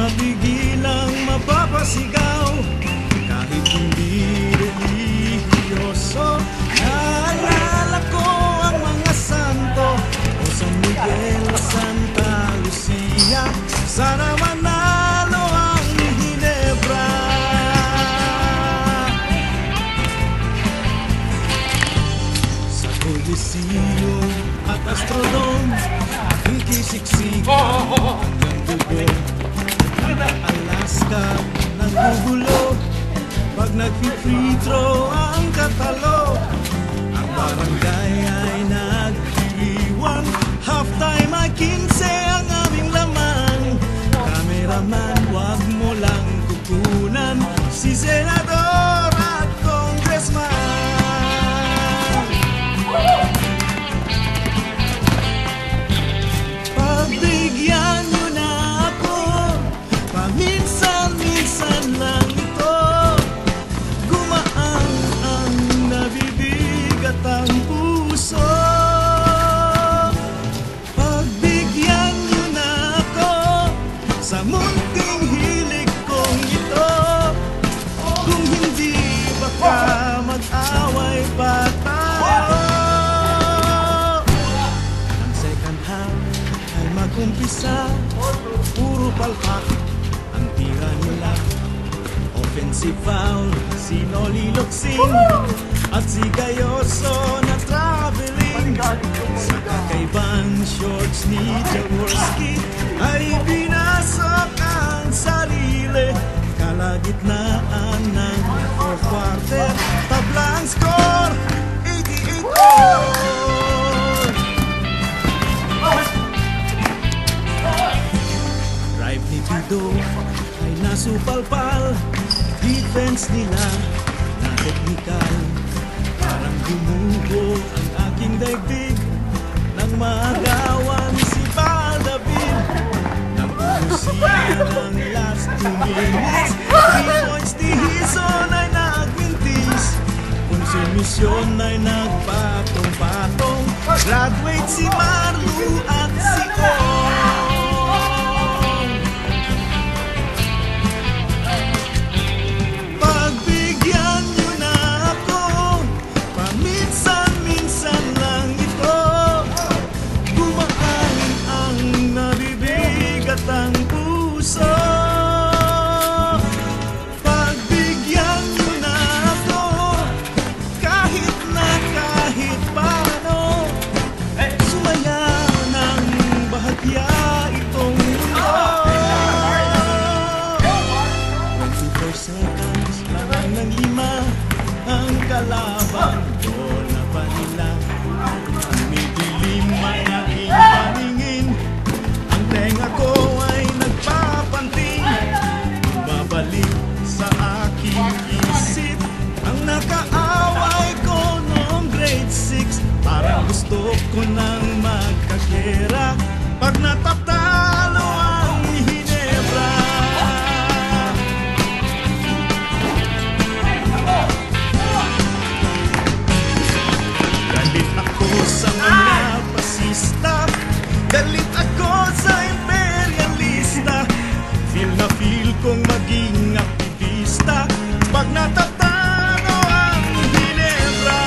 mapigilang mapapasigaw kahit hindi relihiyoso. Naalala ko ang mga santo o San Miguel, Santa Lucia. Sana manalo ang Ginebra. Sa Coliseo at Astrodome ikisiksika hanggang dugo. Alaska nagbubulo pag nag-free throw ang katalo. Ang barangay ay nagdiriwang, halftime ay 15 ang aming laman. Cameraman, wag mo lang kukunan si senador at congressman. Pagbigyan nyo na ako, paminsan-minsan lang ito. Gumaan ang nabibigat ang puso. Pagbigyan nyo na ako sa munting hilig kong ito. Kung hindi baka mag-away pa tayo. Ang second half ay mag-umpisa, puro palpak ang tira nila. Offensive foul, Sinoli Locsin at si Gayoso na traveling. Sa kakaibang shorts ni Jaworski ay binasok ang sarili. Kalagitnaan ng fourth quarter, tablang score 88 all. Drive ni Pido ay nasupalpal, defense nila na teknikal. Parang gumuho ang aking daigdig nang maagawan si Baldavid. Nang umusiya ng last 2 minutes, 3 points ni Hizon ay nagmintis. Konsumisyon ay nagpatong-patong, graduate si Marlu at si Ong. Pagbigyan nyo na ako, paminsan-minsan lang ito. Gumaan ang nabibigat ang puso. Pagbigyan nyo na ako, kahit paano. Sumaya ng bahagya itong mundo. 24 seconds lang ng 5 ang kalaban. Bola pa nila, ang midilim ay aking paningin. Ang tenga ko ay nagpapanting, babalik sa aking isip ang nakaaway ko noong grade 6. Parang gusto ko nang magkakera pag natatalo ang Ginebra. Galit ako sa mga pasista, galit ako sa imperialista. Feel na feel kong maging aktivista pag natatalo ang Ginebra.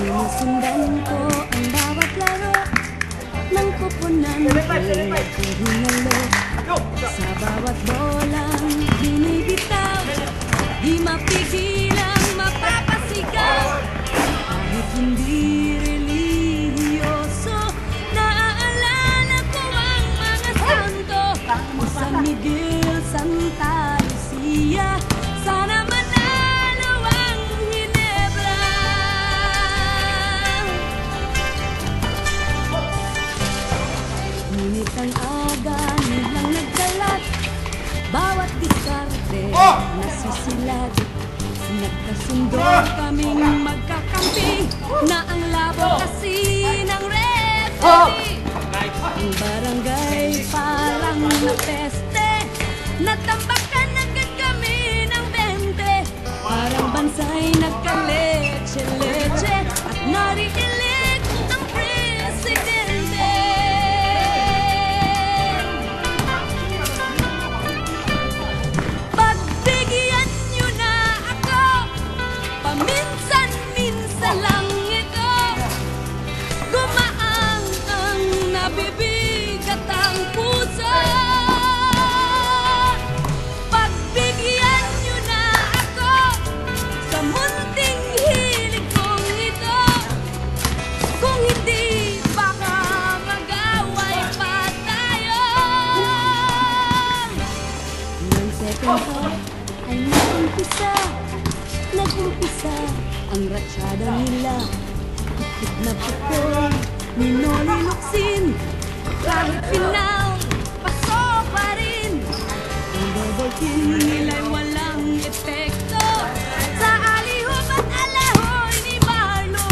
Sinusundan ko ang bawat laro ng kupunan ko'y hinalo. Sa bawat bolang binibitaw, di mapigilang mapapasigaw. Kahit hindi relihiyoso, naaalala ko ang mga santo o San Miguel, Santa Lucia. Sana manalo ang Ginebra. Ngunit ang aga nilang nagkalat, bawat diskarte nasisilag. Nagkasundo kaming magkakampi na ang labo kasi ng referee. Ang barangay parang napeste, natambakan agad kami ng 20. Parang bansay nagka-leche-leche at nariilig ang presidente. Pagbigyan nyo na ako, paminsan-minsan lang ito. Gumaang ang nabibigat ang puso. Pagbigyan nyo na ako sa munting hilig kong ito. Kung hindi, baka mag-away pa tayo. Nang second half ay nag-umpisa ang ratsyada nila. Ikot na pukol, Ninoli Luksin, kahit final, paso pa rin. Ang double team nila'y walang epekto sa alihub at alahoy ni Marlo.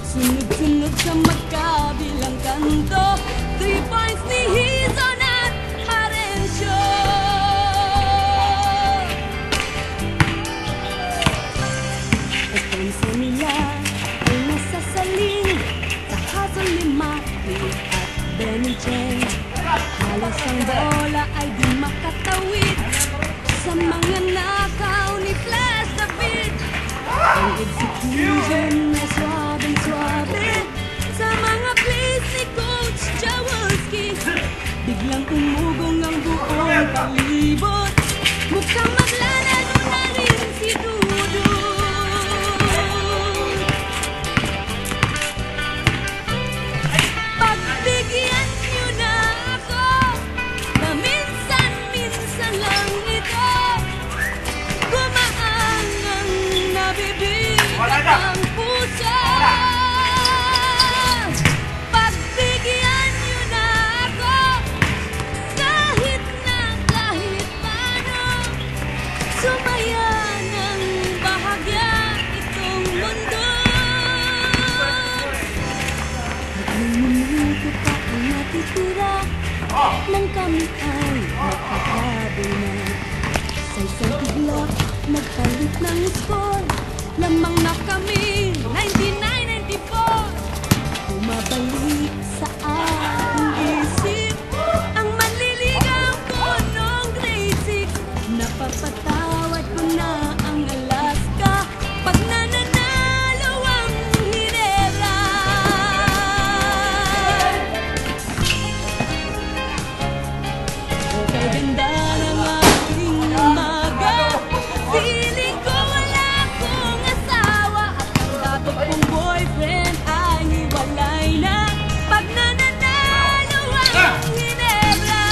Sunod-sunod sa magkabilang kanto, 3 points ni Hizon at Harencio. At ang nila ay nasasaling sa Hazel ni Maki at Benny Cheng. Halos ang bola ay di makatawid sa mga nakaw ni Flash David. Ang execution ay suabe-suabe sa mga plays ni Coach Jaworski. Biglang umugong ang buong palibot, mukhang maglalaro na rin si Dudu. Pagbigyan nyo na ako, paminsan-minsan lang ito. Gumaan ang nabibigat ang puso. Pagbigyan nyo na ako, kahit paano. Sumaya ng bahagya itong mundo. Tatlong minuto pa ang natitira nang kami ay makakabol na. Sa isang tiglap, nagpalit ng score. Lamang na kami, 99-94. Bumabalik sa aking isip ang manliligaw ko noong grade 6. Napapatawad ko na ang Alaska pag nananalo ang Hinera. Okay, ganda ng aking umaga. Feeling ko wala akong asawa at ang dati kong boyfriend ay hiwalay na pag nananalo ang Hinebra.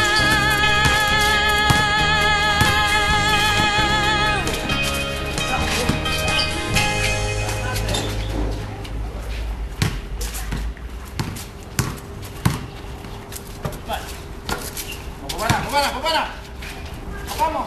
Baba na! Baba mo!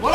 Bola!